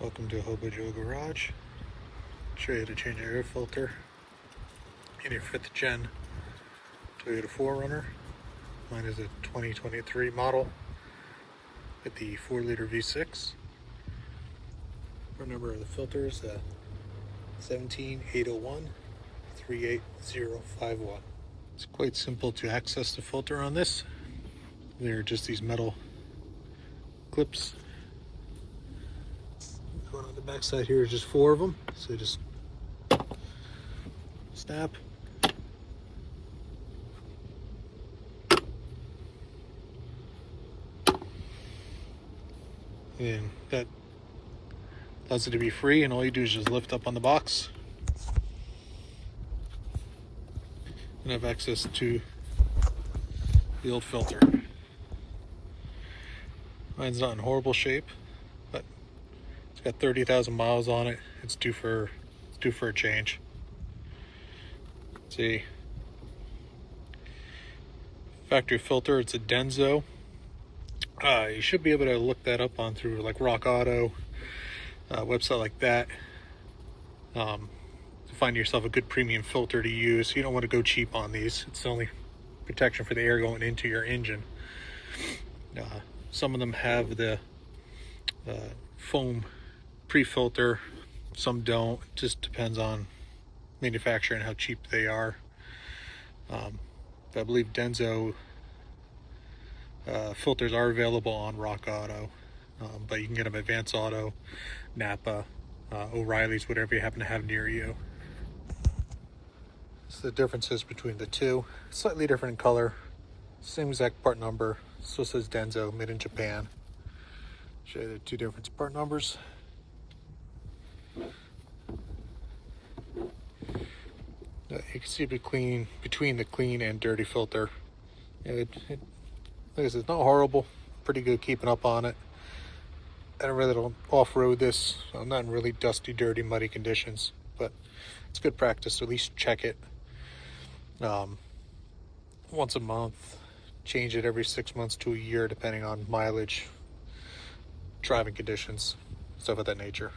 Welcome to Hobo Joe Garage. Show you how to change your air filter in your 5th gen Toyota 4Runner. Mine is a 2023 model with the 4-liter V6. Phone number of the filter is 17801 38051. It's quite simple to access the filter on this. They're just these metal clips. Going on the back side here is just 4 of them, so just snap, and that allows it to be free, and all you do is just lift up on the box and have access to the old filter. Mine's not in horrible shape, but it's got 30,000 miles on it. It's due for a change. Let's see, factory filter. It's a Denso. You should be able to look that up on through like Rock Auto, website like that, to find yourself a good premium filter to use. You don't want to go cheap on these. It's the only protection for the air going into your engine. Some of them have the foam pre-filter, some don't. It just depends on manufacturer and how cheap they are. I believe Denso filters are available on Rock Auto, but you can get them Advance Auto, Napa, O'Reilly's, whatever you happen to have near you. So the differences between the two, slightly different in color, same exact part number. So it says Denso, made in Japan. Show you the two different part numbers. You can see between the clean and dirty filter. Like I said, it's not horrible. Pretty good keeping up on it. I don't off-road this. I'm not in really dusty, dirty, muddy conditions, but it's good practice to at least check it once a month. Change it every 6 months to a year, depending on mileage, driving conditions, stuff of that nature.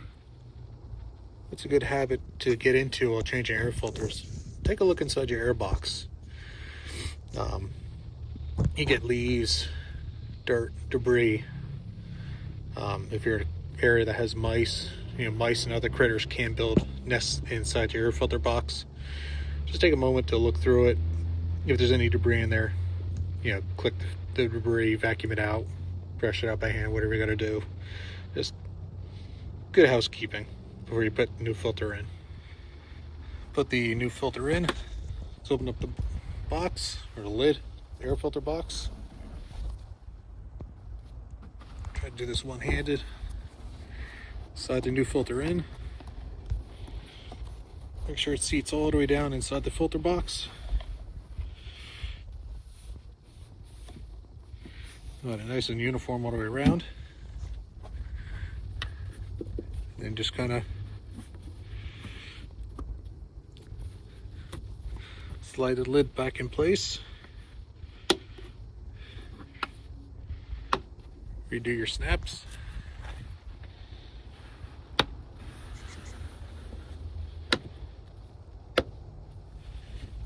It's a good habit to get into while changing air filters. Take a look inside your air box. You get leaves, dirt, debris. If you're in an area that has mice, mice and other critters can build nests inside your air filter box. Just take a moment to look through it. If there's any debris in there, click the debris, vacuum it out, brush it out by hand, whatever you gotta do. Just good housekeeping before you put the new filter in. Put the new filter in. Let's open up the box, or the lid, the air filter box. Try to do this one-handed. Slide the new filter in. Make sure it seats all the way down inside the filter box. Got it nice and uniform all the way around. Then just kind of slide the lid back in place. Redo your snaps.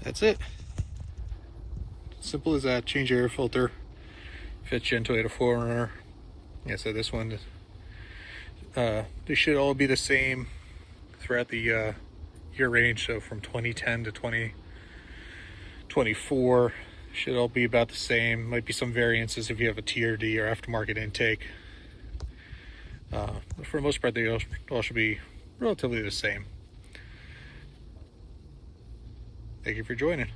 That's it. Simple as that. Change your air filter. 5th gen Toyota 4Runner. Like I said, this one, they should all be the same throughout the year range. So from 2010 to 2024, should all be about the same. Might be some variances if you have a TRD or aftermarket intake. But for the most part, they all should be relatively the same. Thank you for joining.